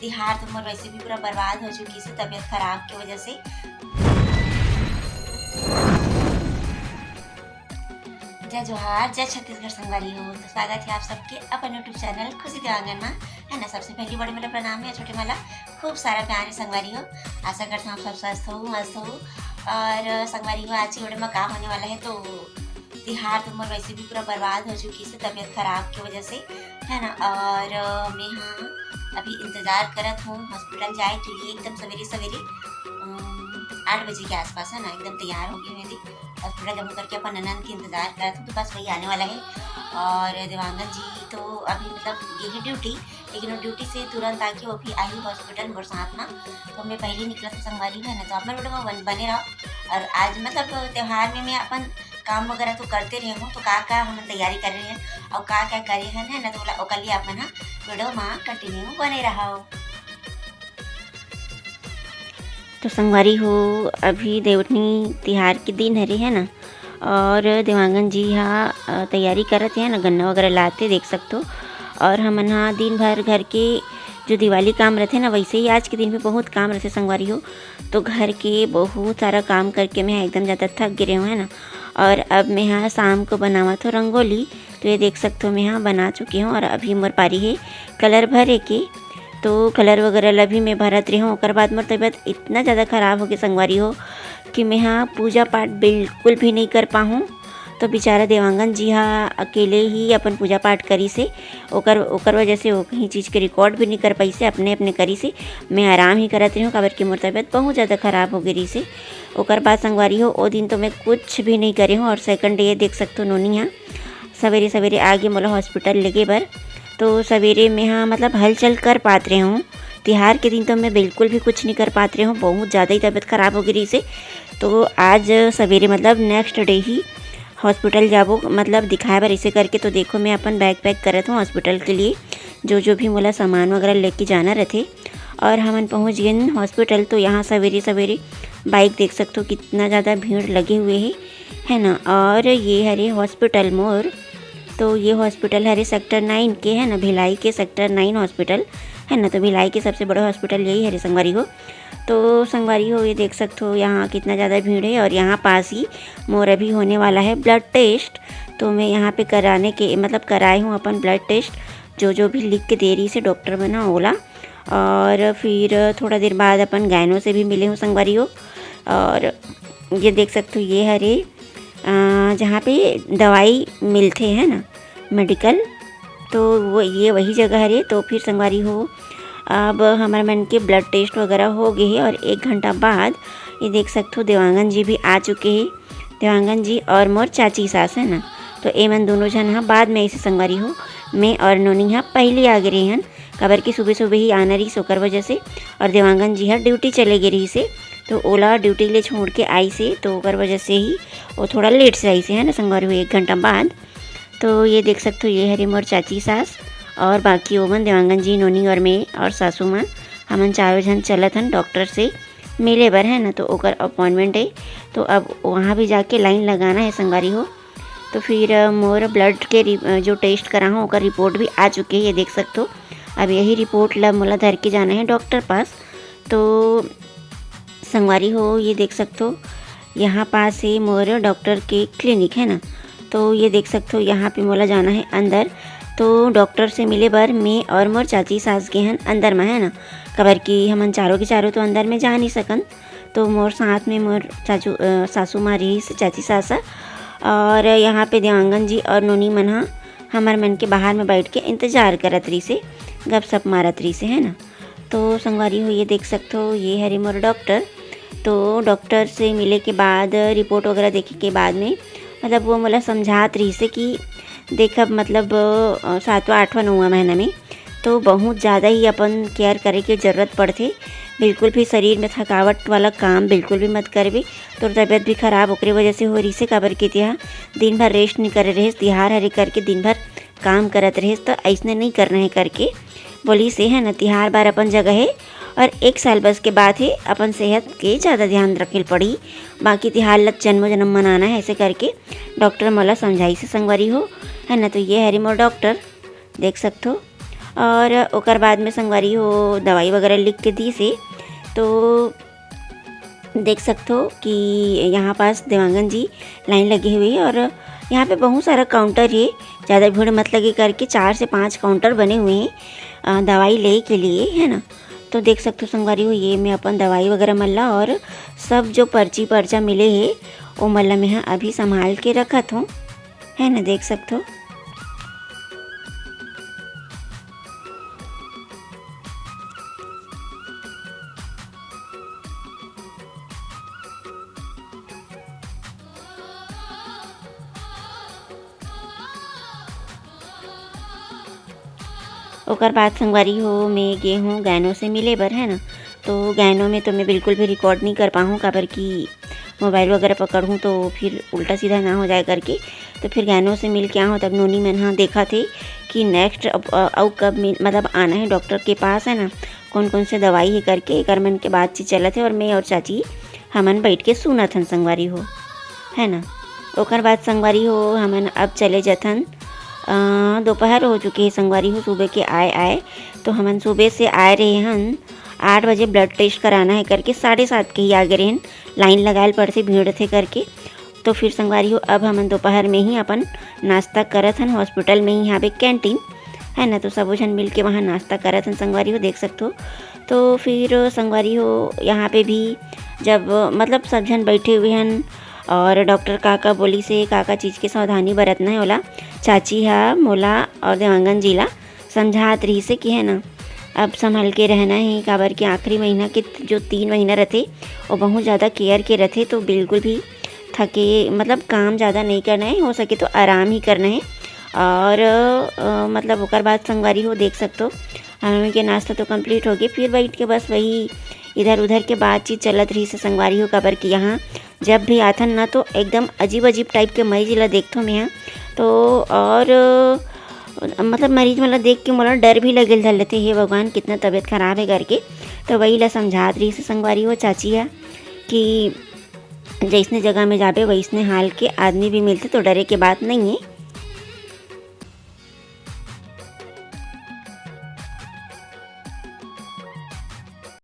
तिहार तो मोर वैसे भी पूरा बर्बाद हो चुकी से तबीयत खराब की वजह से। जय जोहार, जय छत्तीसगढ़ संगवारी हो। तो स्वागत है आप सबके अपन यूट्यूब चैनल खुशी देवांगन में, है ना। सबसे पहली बड़ी मेरा प्रणाम है, छोटे वाला खूब सारा प्यार है संगवारी हो। आशा करता हूँ आप सब स्वस्थ हो, मस्त हो। और संगवारी हो, आज की वीडियो में काम होने वाला है तो तिहार तो मोर वैसे भी पूरा बर्बाद हो चुकी से तबीयत खराब की वजह से, है ना। और मैं हाँ अभी इंतज़ार करत हूँ हॉस्पिटल जाए के लिए। एकदम सवेरे सवेरे 8 बजे के आसपास, है ना, एकदम तैयार हो गई मैं थी। हॉस्पिटल जब करके अपन ननद की इंतज़ार करत हूँ तो बस वही आने वाला है। और देवांगन जी तो अभी मतलब गई ड्यूटी, लेकिन वो ड्यूटी से तुरंत आके वो भी आई हॉस्पिटल मोर साथ में। तो मैं पहले निकला था संगवारी, है ना। तो आप मेरे वीडियो में बने रहो। और आज मतलब त्यौहार में मैं अपन काम वगैरह तो करते रहे हूँ, तो का हम तैयारी कर रहे हैं और का करे हैं, है ना। तो बोला ओकर लिए आप मन वीडियो में कंटिन्यू बने रहो। तो संगवारी हो, अभी देवनी तिहार के दिन हरे, है ना। और देवांगन जी हाँ तैयारी करत है ना, गन्ना वगैरह लाते देख सकते हो। और हमन हाँ दिन भर घर के जो दिवाली काम रहते ना, वैसे ही आज के दिन में बहुत काम रहते संगवारी हो। तो घर के बहुत सारा काम करके मैं एकदम ज़्यादा थक गिरे हूँ, है ना। और अब मैं यहाँ शाम को बनावा तो रंगोली, तो ये देख सकते हो मैं यहाँ बना चुकी हूँ। और अभी मोर पारी है कलर भरे के, तो कलर वगैरह अभी मैं भरत रही हूँ। और बाद मोर तबीयत इतना ज़्यादा ख़राब हो गई संगवारी हो कि मैं यहाँ पूजा पाठ बिल्कुल भी नहीं कर पाऊँ। तो बेचारा देवांगन जी हाँ अकेले ही अपन पूजा पाठ करी से, ओकर वजह से वो कहीं चीज़ के रिकॉर्ड भी नहीं कर पाई से, अपने अपने करी से। मैं आराम ही करत रही हूँ, काबर की मोर तबीयत बहुत ज़्यादा ख़राब हो गई से। ओकर बाद संगवारी हो ओ दिन तो मैं कुछ भी नहीं करी हूँ। और सेकंड डे देख सकते हो नोनी यहाँ सवेरे सवेरे आगे मोला हॉस्पिटल लेके बर। तो सवेरे में हाँ मतलब हलचल कर पात रहे हूँ। तिहार के दिन तो मैं बिल्कुल भी कुछ नहीं कर पात रही हूँ, बहुत ज़्यादा ही तबीयत ख़राब हो गई से। तो आज सवेरे मतलब नेक्स्ट डे ही हॉस्पिटल जाबो, मतलब दिखाए बर ऐसे करके। तो देखो मैं अपन बैग पैक करत हूँ हॉस्पिटल के लिए, जो भी मोला सामान वगैरह लेके जाना रहते। और हमन पहुँच गए हॉस्पिटल। तो यहाँ सवेरे सवेरे बाइक देख सकते हो कितना ज़्यादा भीड़ लगे हुए है ना। और ये हरे हॉस्पिटल मोर, तो ये हॉस्पिटल हरे सेक्टर 9 के, है ना, भिलाई के सेक्टर 9 हॉस्पिटल, है ना। तो भिलाई के सबसे बड़ा हॉस्पिटल यही हरे संगवारी हो। तो संगवारी हो ये देख सकते हो यहाँ कितना ज़्यादा भीड़ है। और यहाँ पास ही मोर अभी होने वाला है ब्लड टेस्ट। तो मैं यहाँ पे कराने के मतलब कराए हूँ अपन ब्लड टेस्ट, जो भी लिख के दे रही से डॉक्टर बना ओला। और फिर थोड़ा देर बाद अपन गायनों से भी मिले हूँ संगवारी हो। और ये देख सकते हो ये हरे जहाँ पे दवाई मिलते हैं ना मेडिकल, तो वो ये वही जगह है। तो फिर संगवारी हो अब हमारे मन के ब्लड टेस्ट वगैरह हो गए हैं। और 1 घंटा बाद ये देख सकते हो देवांगन जी भी आ चुके हैं। देवांगन जी और मोर चाची सास, है ना। तो ए मन दोनों जन हाँ बाद में ऐसे संगवारी हो, मैं और नोनी हाँ पहले आ गए हैं, काबर की सुबह सुबह ही आना रही सोकर वजह से। और देवांगन जी हाँ ड्यूटी चले गए रही से, तो ओला ड्यूटी ले छोड़ के आई से, तो ओकर वजह से ही वो थोड़ा लेट से आई से, है ना संगवारी हो 1 घंटा बाद। तो ये देख सकते हो ये हरी मोर चाची सास और बाकी ओमन देवांगन जी, नोनी और मैं और सासू माँ, हमन चारों जन चलत हन डॉक्टर से मिले बर, है ना। तो ओकर अपॉइंटमेंट है, तो अब वहाँ भी जाके लाइन लगाना है संगवारी हो। तो फिर मोर ब्लड के जो टेस्ट करा हूँ ओकर रिपोर्ट भी आ चुके हैं, ये देख सकते हो। अब यही रिपोर्ट ला मोला धर के जाना है डॉक्टर पास। तो संगवारी हो ये देख सकते हो यहाँ पास है मोर डॉक्टर के क्लिनिक, है ना। तो ये देख सकते हो यहाँ पे मोला जाना है अंदर। तो डॉक्टर से मिले बर मैं और मोर चाची सास गए हैं अंदर में, है ना। कबर की हमन चारों के चारों तो अंदर में जा नहीं सकन। तो मोर साथ में मोर सासू माँ रही चाची सासा। और यहाँ पे देवांगन जी और नोनी मन हाँ हमारे मन के बाहर में बैठ के इंतज़ार करत रही से, गप सप मारत रही से, है ना। तो संगवारी हो ये देख सकते हो ये हरे मोर डॉक्टर। तो डॉक्टर से मिले के बाद रिपोर्ट वगैरह देखे के बाद में मतलब वो मोला समझात रही से कि देखब मतलब 7वां 8वां 9वां महीना में तो बहुत ज़्यादा ही अपन केयर करे के ज़रूरत पड़ते। बिल्कुल भी शरीर में थकावट वाला काम बिल्कुल भी मत करबे, तो तबीयत भी खराब ओकरे वजह से हो रही से, काबर के तिहा दिन भर रेस्ट नहीं करे रहे, तिहार हरे करके दिन भर काम करत रहे। तो ऐसने नहीं करना है करके बोली से, है ना। तिहार बार अपन जगह है और 1 साल बस के बाद ही अपन सेहत के ज़्यादा ध्यान रखे पड़ी, बाकी तिहार लग जन्मों जन्म मनाना है ऐसे करके डॉक्टर मोला समझाई से संगवारी हो, है ना। तो ये हरी मोर डॉक्टर देख सकते हो। और ओकर बाद में संगवारी हो दवाई वगैरह लिख के दी से। तो देख सकते हो कि यहाँ पास देवांगन जी लाइन लगी हुई है और यहाँ पे बहुत सारा काउंटर है। ज़्यादा भीड़ मत लगे करके 4 से 5 काउंटर बने हुए हैं दवाई ले के लिए, है ना। तो देख सकते हो संगवारी हो, ये मैं अपन दवाई वगैरह मल्ला और सब जो पर्ची पर्चा मिले है वो मल्ला मैं अभी संभाल के रखत हूँ, है ना। देख सकते हो ओकर बाद संगवारी हो मैं गे हूँ गानों से मिले बर, है ना। तो गानों में तो मैं बिल्कुल भी रिकॉर्ड नहीं कर पाऊँ काबर कि मोबाइल वगैरह पकड़ूँ तो फिर उल्टा सीधा ना हो जाए करके। तो फिर गानों से मिल के आहूँ तब नोनी मन हाँ देखा थे कि नेक्स्ट अब कब मतलब आना है डॉक्टर के पास, है ना, कौन कौन से दवाई है करके एक मन के बातचीत चलत है और मैं और चाची हमन बैठ के सुनत हन संगवारी हो, है ना। ओकर बाद संगवारी हो हमन अब चले जथन दोपहर हो चुकी है संगवारी हो, सुबह के आए तो हमन सुबह से आए रहे हन 8 बजे ब्लड टेस्ट कराना है करके 7:30 के ही आ गए रहन, लाइन लगाए पड़ते भीड़ थे करके। तो फिर संगवारी हो अब हमन दोपहर में ही अपन नाश्ता करत हन हॉस्पिटल में ही, यहाँ पे कैंटीन है ना। तो सब जन मिल के वहाँ नाश्ता करत हन संगवारी हो, देख सकते हो। तो फिर संगवारी हो यहाँ पे भी जब मतलब सब जन बैठे हुए हन और डॉक्टर काका बोली से काका चीज़ के सावधानी बरतना है ओला चाची हा मोला और देवांगन जी ला समझात रही से कि, है ना, अब संभल के रहना है काबर के आखिरी महीना के जो 3 महीना रहते वो बहुत ज़्यादा केयर के रहते। तो बिल्कुल भी थके मतलब काम ज़्यादा नहीं करना है, हो सके तो आराम ही करना है। और मतलब ओकर बाद संगवारी हो देख सकते हो हम के नाश्ता तो कंप्लीट हो गया, फिर बैठ के बस वही इधर उधर के बातचीत चलत रही से संगवारी हो काबर कि यहाँ जब भी आथन ना तो एकदम अजीब अजीब टाइप के मरीज ला देखथो मैं यहाँ। तो और मतलब मरीज मतलब देख के मोला डर भी लगल धर लेते, हे भगवान कितना तबीयत ख़राब है करके। तो वही ला समझात रही से संगवारी हो चाची है कि जैसने जगह में जाबे वैसने हाल के आदमी भी मिलते तो डरे के बात नहीं है।